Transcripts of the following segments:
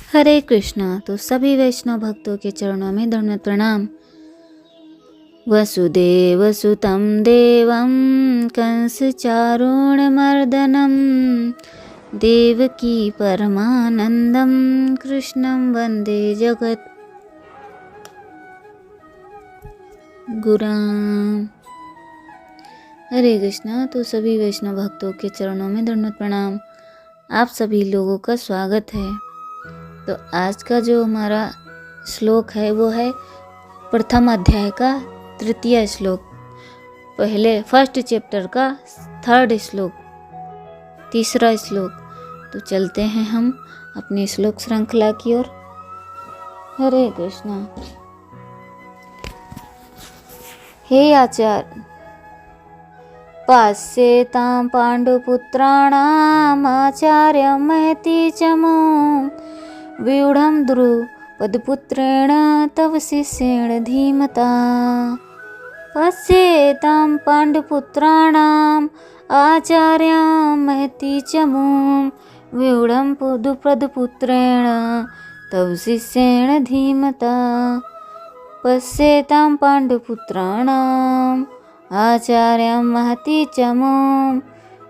हरे कृष्णा। तो सभी वैष्णव भक्तों के चरणों में दंडवत प्रणाम। वसुदेव सुतं देवं कंस चारूणमर्दनं देवकी परमानंदं कृष्णं वंदे जगत गुराम। हरे कृष्णा। तो सभी वैष्णव भक्तों के चरणों में दंडवत प्रणाम। आप सभी लोगों का स्वागत है। तो आज का जो हमारा श्लोक है वो है प्रथम अध्याय का तृतीय श्लोक, पहले फर्स्ट चैप्टर का थर्ड श्लोक, तीसरा श्लोक। तो चलते हैं हम अपनी श्लोक श्रृंखला की ओर। हरे कृष्णा। हे आचार्य, पास्येतां पाण्डुपुत्राणाम् आचार्यं महती च मां व्यूढं द्रुपदपुत्रेण तव शिष्येण धीमता। पश्येतां पाण्डुपुत्राणाम् आचार्यं महती च मां व्यूढं द्रुपदपुत्रेण तव शिष्येण धीमता। पश्येतां पाण्डुपुत्राणाम् आचार्यं महती च मां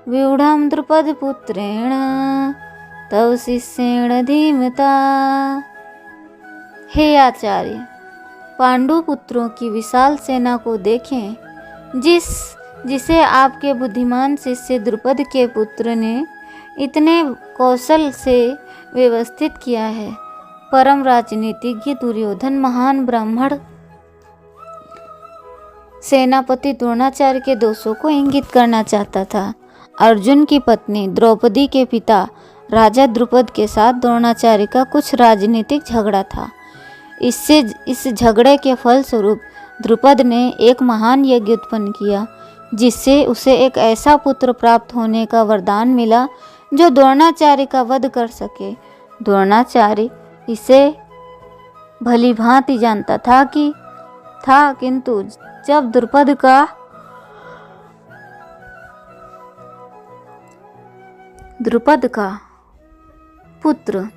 व्यूढं द्रुपदपुत्रेण तव शिष्येण धीमता। हे आचार्य, पांडु पुत्रों की विशाल सेना को देखें, जिसे आपके बुद्धिमान शिष्य द्रुपद के पुत्र ने इतने कौशल से व्यवस्थित किया है। परम राजनीतिज्ञ दुर्योधन महान ब्राह्मण सेनापति द्रोणाचार्य के दोषों को इंगित करना चाहता था। अर्जुन की पत्नी द्रौपदी के पिता राजा द्रुपद के साथ द्रोणाचार्य का कुछ राजनीतिक झगड़ा था। इस झगड़े के फलस्वरूप द्रुपद ने एक महान यज्ञ उत्पन्न किया, जिससे उसे एक ऐसा पुत्र प्राप्त होने का वरदान मिला जो द्रोणाचार्य का वध कर सके। द्रोणाचार्य इसे भली भांति जानता था किंतु जब द्रुपद का पुत्र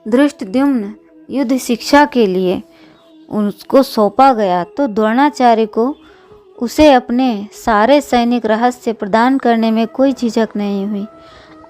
धृष्टद्युम्न युद्ध शिक्षा के लिए उसको सौंपा गया तो द्रोणाचार्य को उसे अपने सारे सैनिक रहस्य प्रदान करने में कोई झिझक नहीं हुई।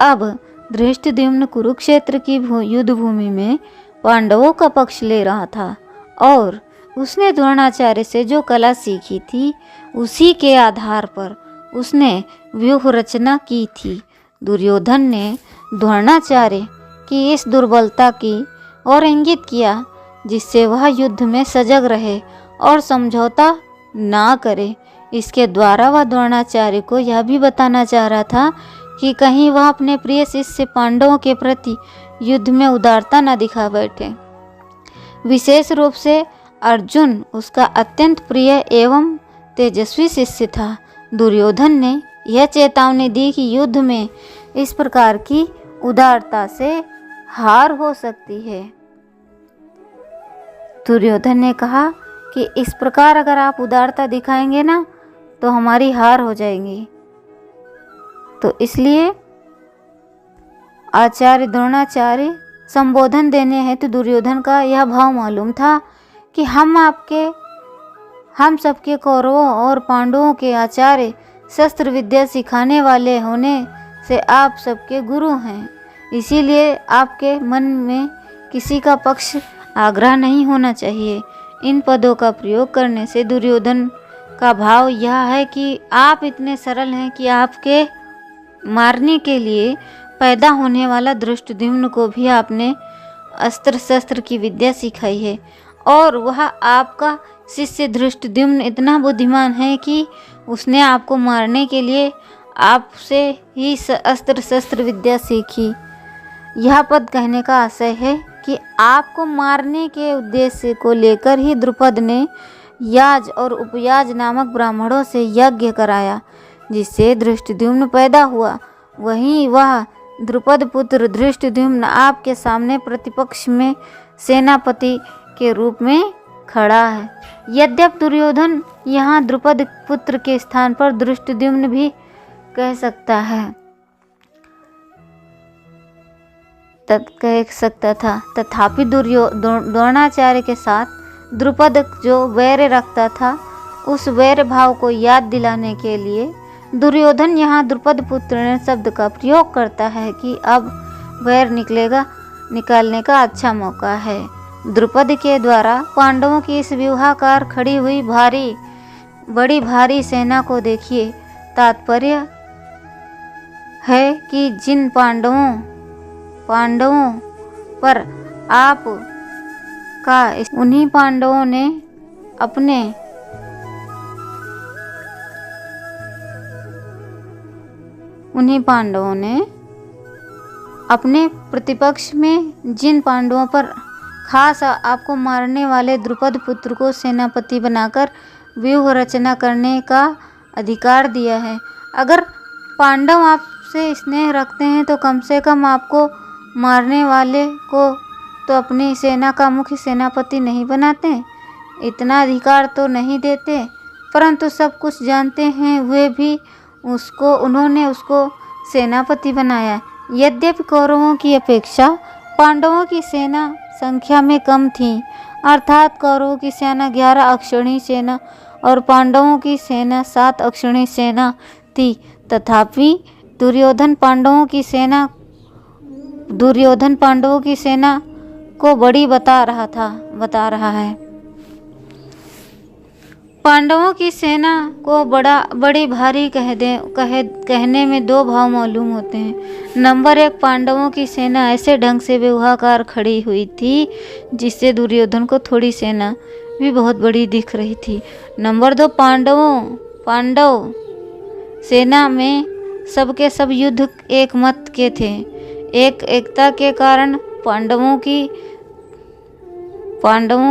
अब धृष्टद्युम्न कुरुक्षेत्र की युद्ध भूमि में पांडवों का पक्ष ले रहा था और उसने द्रोणाचार्य से जो कला सीखी थी उसी के आधार पर उसने व्यूह रचना की थी। दुर्योधन ने द्रोणाचार्य की इस दुर्बलता की ओर इंगित किया, जिससे वह युद्ध में सजग रहे और समझौता ना करे। इसके द्वारा वह द्रोणाचार्य को यह भी बताना चाह रहा था कि कहीं वह अपने प्रिय शिष्य पांडवों के प्रति युद्ध में उदारता न दिखा बैठे। विशेष रूप से अर्जुन उसका अत्यंत प्रिय एवं तेजस्वी शिष्य था। दुर्योधन ने यह चेतावनी दी कि युद्ध में इस प्रकार की उदारता से हार हो सकती है। दुर्योधन ने कहा कि इस प्रकार अगर आप उदारता दिखाएंगे ना तो हमारी हार हो जाएगी। तो इसलिए आचार्य द्रोणाचार्य संबोधन देने हेतु दुर्योधन का यह भाव मालूम था कि हम सबके कौरवों और पांडवों के आचार्य शस्त्र विद्या सिखाने वाले होने से आप सबके गुरु हैं। इसीलिए आपके मन में किसी का पक्ष आग्रह नहीं होना चाहिए। इन पदों का प्रयोग करने से दुर्योधन का भाव यह है कि आप इतने सरल हैं कि आपके मारने के लिए पैदा होने वाला धृष्टद्युम्न को भी आपने अस्त्र शस्त्र की विद्या सिखाई है और वह आपका शिष्य धृष्टद्युम्न इतना बुद्धिमान है कि उसने आपको मारने के लिए आपसे ही अस्त्र शस्त्र विद्या सीखी। यह पद कहने का आशय है कि आपको मारने के उद्देश्य को लेकर ही द्रुपद ने याज और उपयाज नामक ब्राह्मणों से यज्ञ कराया, जिससे धृष्टद्युम्न पैदा हुआ। वहीं वह द्रुपद पुत्र धृष्टद्युम्न आपके सामने प्रतिपक्ष में सेनापति के रूप में खड़ा है। यद्यपि दुर्योधन यहाँ द्रुपद पुत्र के स्थान पर धृष्टद्युम्न भी कह सकता है। कह सकता था। तथापि द्रोणाचार्य के साथ द्रुपद जो वैर रखता था, उस वैर भाव को याद दिलाने के लिए दुर्योधन यहाँ द्रुपद पुत्र शब्द का प्रयोग करता है कि अब वैर निकालने का अच्छा मौका है। द्रुपद के द्वारा पांडवों की इस व्यूहाकार खड़ी हुई बड़ी भारी सेना को देखिए। तात्पर्य है कि जिन पांडवों पर आप का उन्हीं पांडवों ने अपने प्रतिपक्ष में जिन पांडवों पर खास आपको मारने वाले द्रुपद पुत्र को सेनापति बनाकर व्यूह रचना करने का अधिकार दिया है। अगर पांडव आपसे स्नेह रखते हैं तो कम से कम आपको मारने वाले को तो अपनी सेना का मुख्य सेनापति नहीं बनाते, इतना अधिकार तो नहीं देते। परंतु सब कुछ जानते हैं हुए भी उन्होंने उसको सेनापति बनाया। यद्यपि कौरवों की अपेक्षा पांडवों की सेना संख्या में कम थी, अर्थात कौरवों की सेना 11 अक्षौहिणी सेना और पांडवों की सेना 7 अक्षौहिणी सेना थी, तथापि दुर्योधन पांडवों की सेना को बड़ी बता रहा है। पांडवों की सेना को बड़ी भारी कहने में दो भाव मालूम होते हैं। नंबर 1, पांडवों की सेना ऐसे ढंग से व्यूहाकार खड़ी हुई थी जिससे दुर्योधन को थोड़ी सेना भी बहुत बड़ी दिख रही थी। नंबर 2, पांडव सेना में सबके सब युद्ध एक मत के थे। एकता के कारण पांडवों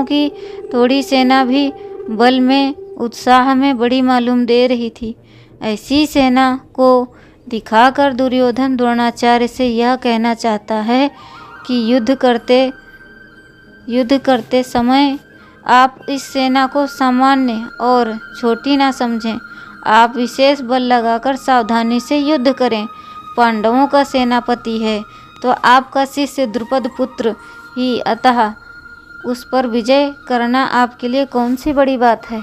की थोड़ी सेना भी बल में उत्साह में बड़ी मालूम दे रही थी। ऐसी सेना को दिखाकर दुर्योधन द्रोणाचार्य से यह कहना चाहता है कि युद्ध करते समय आप इस सेना को सामान्य और छोटी ना समझें। आप विशेष बल लगाकर सावधानी से युद्ध करें। पांडवों का सेनापति है तो आपका शिष्य द्रुपद पुत्र ही, अतः उस पर विजय करना आपके लिए कौन सी बड़ी बात है।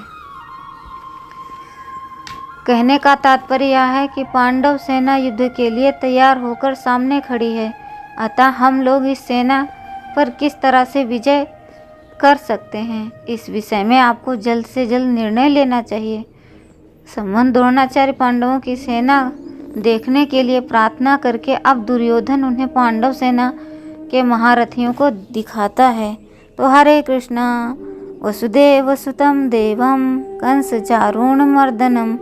कहने का तात्पर्य यह है कि पांडव सेना युद्ध के लिए तैयार होकर सामने खड़ी है, अतः हम लोग इस सेना पर किस तरह से विजय कर सकते हैं, इस विषय में आपको जल्द से जल्द निर्णय लेना चाहिए। संबंध द्रोणाचार्य पांडवों की सेना देखने के लिए प्रार्थना करके अब दुर्योधन उन्हें पांडव सेना के महारथियों को दिखाता है। तो हरे कृष्णा वसुदेव सुतं देवं कंस चारूणमर्दनं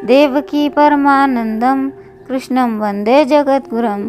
देवकी परमानंदं कृष्णं वंदे जगद्गुरुं।